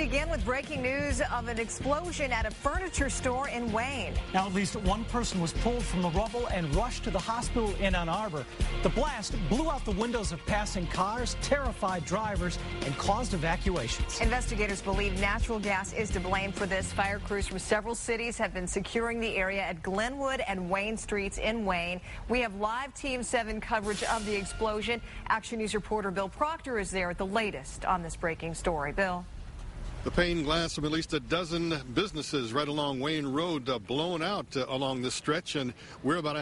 begin with breaking news of an explosion at a furniture store in Wayne. Now, at least one person was pulled from the rubble and rushed to the hospital in Ann Arbor. The blast blew out the windows of passing cars, terrified drivers, and caused evacuations. Investigators believe natural gas is to blame for this. Fire crews from several cities have been securing the area at Glenwood and Wayne Streets in Wayne. We have live Team 7 coverage of the explosion. Action News reporter Bill Proctor is there at the latest on this breaking story. Bill. The pane glass of at least a dozen businesses right along Wayne Road blown out along this stretch, and we're about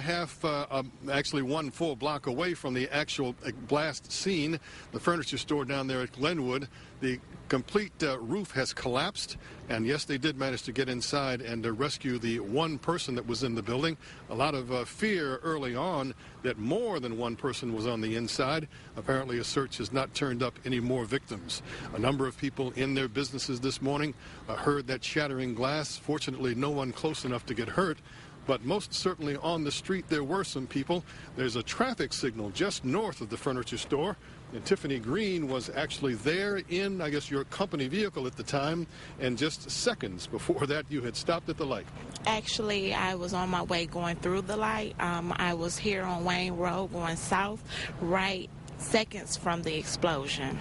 actually one full block away from the actual blast scene. The furniture store down there at Glenwood, the complete roof has collapsed, and yes, they did manage to get inside and rescue the one person that was in the building. A lot of fear early on that more than one person was on the inside. Apparently a search has not turned up any more victims. A number of people in their businesses this morning heard that shattering glass. Fortunately, no one close enough to get hurt. But most certainly on the street there were some people. There's a traffic signal just north of the furniture store. And Tiffany Green was actually there in, I guess, your company vehicle at the time. And just seconds before that, you had stopped at the light. Actually, I was on my way going through the light. I was here on Wayne Road going south, right seconds from the explosion.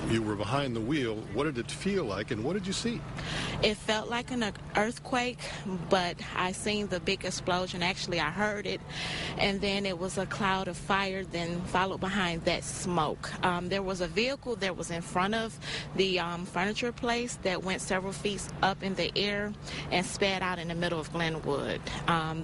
You were behind the wheel. What did it feel like, and what did you see? It felt like an earthquake, but I seen the big explosion. Actually, I heard it, and then it was a cloud of fire, then followed behind that smoke. There was a vehicle that was in front of the furniture place that went several feet up in the air and sped out in the middle of Glenwood.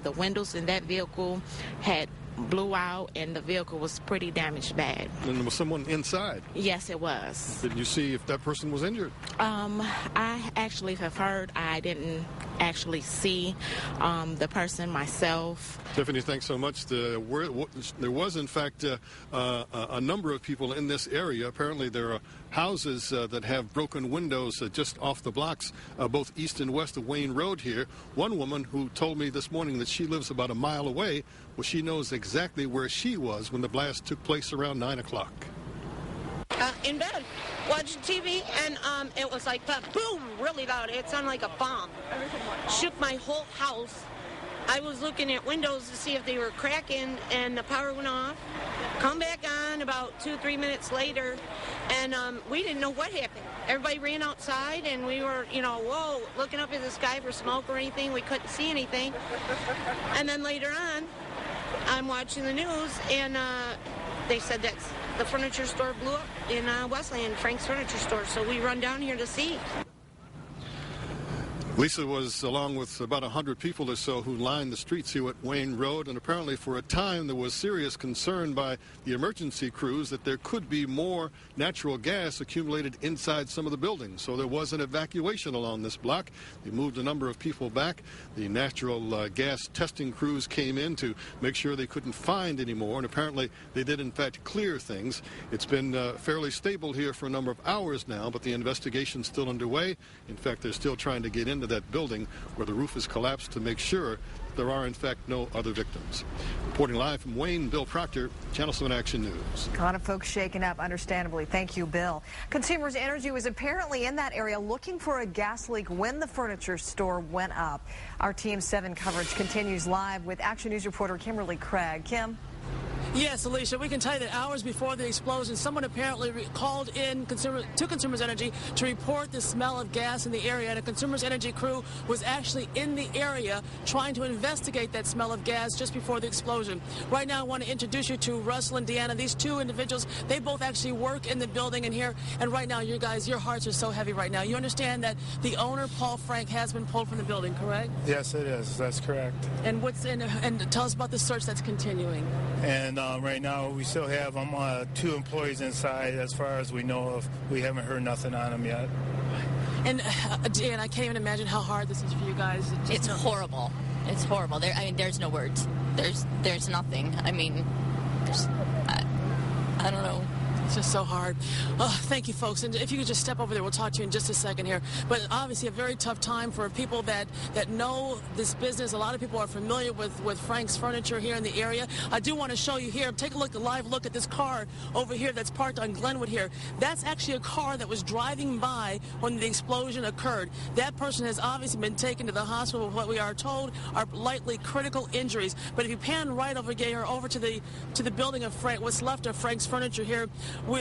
The windows in that vehicle had blew out, and the vehicle was pretty damaged bad. And there was someone inside? Yes, it was. Did you see if that person was injured? I actually have heard. I didn't actually see the person myself. Tiffany, thanks so much. There was, in fact, a number of people in this area. Apparently, there are houses that have broken windows just off the blocks, both east and west of Wayne Road here. One woman who told me this morning that she lives about a mile away, well, she knows exactly where she was when the blast took place around 9 o'clock. In bed, watching TV, and it was like boom, really loud. It sounded like a bomb. Shook my whole house. I was looking at windows to see if they were cracking, and the power went off. Come back on about 2-3 minutes later, and we didn't know what happened. Everybody ran outside, and we were, whoa, looking up at the sky for smoke or anything. We couldn't see anything. And then later on, I'm watching the news, and they said that the furniture store blew up in Westland, Frank's Furniture Store. So we run down here to see. Lisa was along with about 100 people or so who lined the streets here at Wayne Road, and apparently for a time there was serious concern by the emergency crews that there could be more natural gas accumulated inside some of the buildings. So there was an evacuation along this block. They moved a number of people back. The natural gas testing crews came in to make sure they couldn't find any more, and apparently they did in fact clear things. It's been fairly stable here for a number of hours now, but the investigation's still underway. In fact, they're still trying to get into that building where the roof has collapsed to make sure there are in fact no other victims. Reporting live from Wayne, Bill Proctor, Channel 7 Action News. A lot of folks shaken up, understandably. Thank you, Bill. Consumers Energy was apparently in that area looking for a gas leak when the furniture store went up. Our Team 7 coverage continues live with Action News reporter Kimberly Craig. Kim? Yes, Alicia, we can tell you that hours before the explosion, someone apparently called in to Consumers Energy to report the smell of gas in the area, and a Consumers Energy crew was actually in the area trying to investigate that smell of gas just before the explosion. Right now, I want to introduce you to Russell and Deanna. These two individuals, they both actually work in the building in here, and right now, you guys, your hearts are so heavy right now. You understand that the owner, Paul Frank, has been pulled from the building, correct? Yes, it is. That's correct. And and tell us about the search that's continuing. And right now, we still have 2 employees inside. As far as we know of, we haven't heard nothing on them yet. And Dan, I can't even imagine how hard this is for you guys. It's horrible. It's horrible. There's no words. There's nothing. I mean, I don't know. It's just so hard. Oh, thank you, folks. And if you could just step over there, we'll talk to you in just a second here. But obviously a very tough time for people that know this business. A lot of people are familiar with Frank's Furniture here in the area. I do want to show you here. Take a live look at this car over here that's parked on Glenwood here. That's actually a car that was driving by when the explosion occurred. That person has obviously been taken to the hospital with what we are told are lightly critical injuries. But if you pan right over here over to the building of what's left of Frank's Furniture here,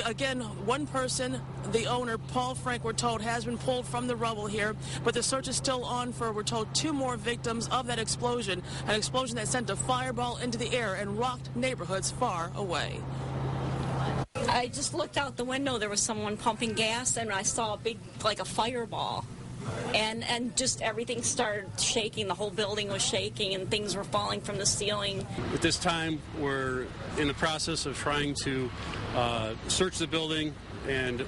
again, one person, the owner, Paul Frank, we're told, has been pulled from the rubble here, but the search is still on for, we're told, 2 more victims of that explosion, an explosion that sent a fireball into the air and rocked neighborhoods far away. I just looked out the window. There was someone pumping gas, and I saw a big, like a fireball. And just everything started shaking. The whole building was shaking, and things were falling from the ceiling. At this time, we're in the process of trying to search the building and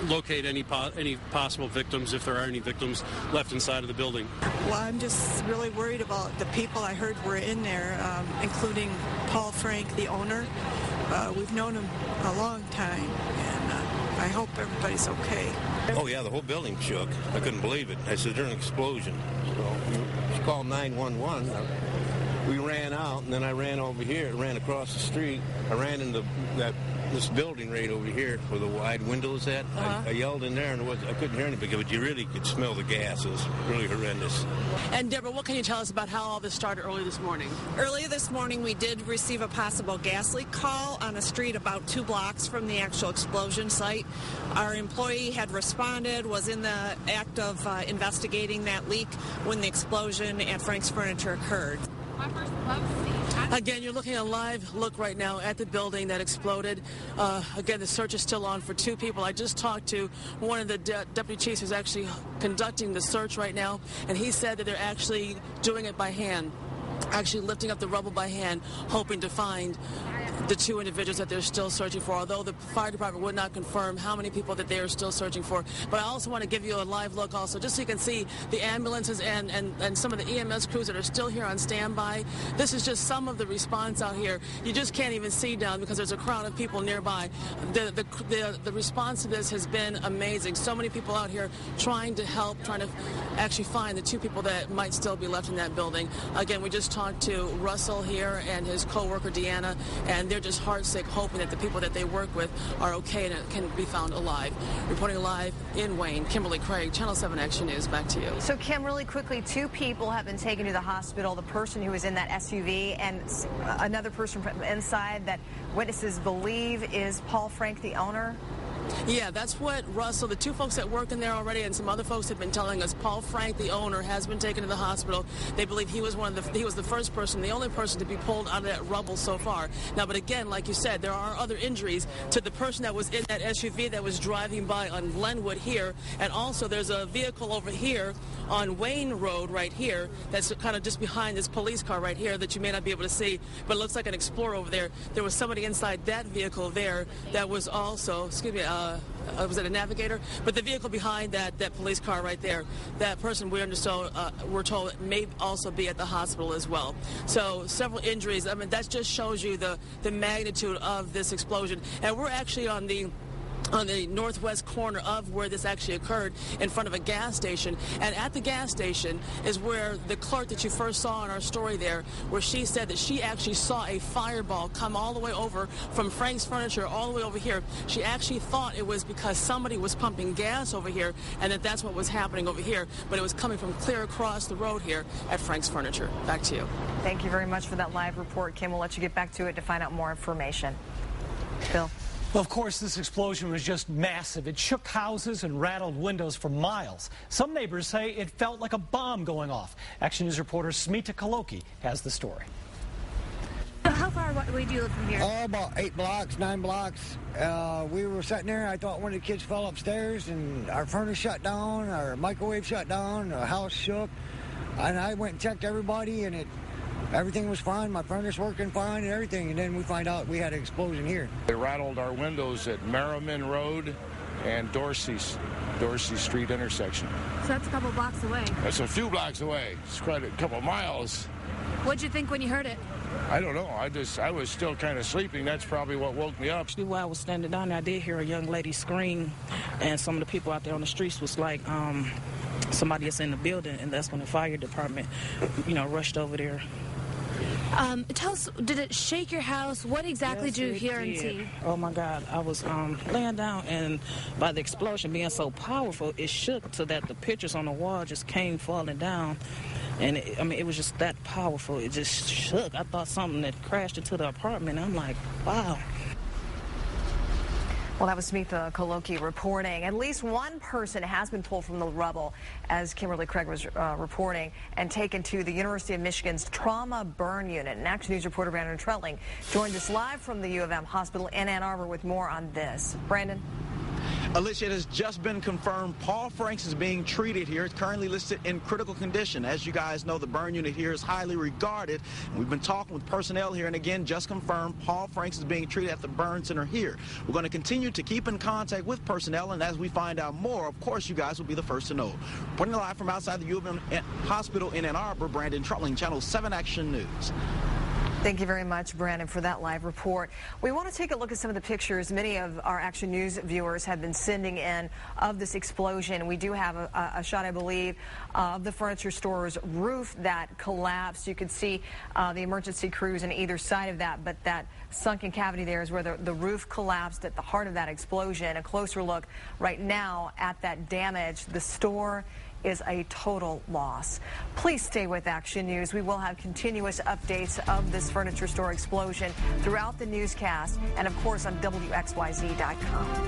locate any possible victims, if there are any victims left inside of the building. Well, I'm just really worried about the people I heard were in there, including Paul Frank, the owner. We've known him a long time, and I hope everybody's okay. Oh, yeah, the whole building shook. I couldn't believe it. I said, there's an explosion. So we called 911. We ran out, and then I ran over here, ran across the street. I ran into this building right over here where the wide window is at. I yelled in there, and I couldn't hear anything, but you really could smell the gas. It was really horrendous. And Deborah, what can you tell us about how all this started early this morning? Earlier this morning, we did receive a possible gas leak call on a street about 2 blocks from the actual explosion site. Our employee had responded, was in the act of investigating that leak when the explosion at Frank's Furniture occurred. Again, you're looking at a live look right now at the building that exploded. Again, the search is still on for 2 people. I just talked to one of the deputy chiefs who's actually conducting the search right now, and he said that they're actually doing it by hand, actually lifting up the rubble by hand, hoping to find the 2 individuals that they're still searching for, although the fire department would not confirm how many people that they are still searching for. But I also want to give you a live look also, just so you can see the ambulances and some of the EMS crews that are still here on standby. This is just some of the response out here. You just can't even see down because there's a crowd of people nearby. The response to this has been amazing. So many people out here trying to help, trying to actually find the 2 people that might still be left in that building. Again, we just talked to Russell here and his co-worker Deanna, and they're just heartsick, hoping that the people that they work with are okay and can be found alive. Reporting live in Wayne, Kimberly Craig, Channel 7 Action News. Back to you. So, Kim, really quickly, 2 people have been taken to the hospital. The person who was in that SUV and another person from inside that witnesses believe is Paul Frank, the owner. Yeah, that's what Russell, the 2 folks that work in there already, and some other folks have been telling us. Paul Frank, the owner, has been taken to the hospital. They believe he was the first person, the only person to be pulled out of that rubble so far. Now, but again, like you said, there are other injuries to the person that was in that SUV that was driving by on Glenwood here, and also there's a vehicle over here on Wayne Road right here that's kind of just behind this police car right here that you may not be able to see, but it looks like an Explorer over there. There was somebody inside that vehicle there that was also, was it a Navigator? But the vehicle behind that police car right there, that person we're told may also be at the hospital as well. So several injuries. I mean, that just shows you the magnitude of this explosion. And we're actually on the northwest corner of where this actually occurred, in front of a gas station. And at the gas station is where the clerk that you first saw in our story there, where she said that she actually saw a fireball come all the way over from Frank's Furniture all the way over here. She actually thought it was because somebody was pumping gas over here, and that's what was happening over here. But it was coming from clear across the road here at Frank's Furniture. Back to you. Thank you very much for that live report, Kim. We'll let you get back to it to find out more information. Bill. Well, of course, this explosion was just massive. It shook houses and rattled windows for miles. Some neighbors say it felt like a bomb going off. Action News reporter Smita Kaloki has the story. How far away do you live from here? About 8 blocks, 9 blocks. We were sitting there. I thought one of the kids fell upstairs, and our furnace shut down, our microwave shut down, the house shook. And I went and checked everybody, and everything was fine. My furnace working fine and everything. And then we find out we had an explosion here. They rattled our windows at Merriman Road and Dorsey Street intersection. So that's a couple blocks away. That's a few blocks away. It's quite a couple miles. What'd you think when you heard it? I don't know. I was still kind of sleeping. That's probably what woke me up. Actually, while I was standing down there, I did hear a young lady scream, and some of the people out there on the streets was like, somebody is in the building, and that's when the fire department, rushed over there. Tell us, did it shake your house? What exactly did you hear and see? Oh my God, I was laying down, and by the explosion being so powerful, it shook so that the pictures on the wall just came falling down. And it was just that powerful. It just shook. I thought something had crashed into the apartment. I'm like, wow. Well, that was Smitha Koloki reporting. At least one person has been pulled from the rubble, as Kimberly Craig was reporting, and taken to the University of Michigan's Trauma Burn Unit. And Action News reporter Brandon Trelling joined us live from the U of M Hospital in Ann Arbor with more on this. Brandon? Alicia, it has just been confirmed Paul Franks is being treated here. It's currently listed in critical condition. As you guys know, the burn unit here is highly regarded. And we've been talking with personnel here, and again, just confirmed Paul Franks is being treated at the burn center here. We're going to continue to keep in contact with personnel, and as we find out more, of course, you guys will be the first to know. Reporting live from outside the U of M Hospital in Ann Arbor, Brandon Trutling, Channel 7 Action News. Thank you very much, Brandon, for that live report. We want to take a look at some of the pictures many of our Action News viewers have been sending in of this explosion. We do have a shot, I believe, of the furniture store's roof that collapsed. You could see the emergency crews on either side of that, but that sunken cavity there is where the roof collapsed at the heart of that explosion. A closer look right now at that damage. The store is a total loss. Please stay with Action News. We will have continuous updates of this furniture store explosion throughout the newscast and, of course, on WXYZ.com.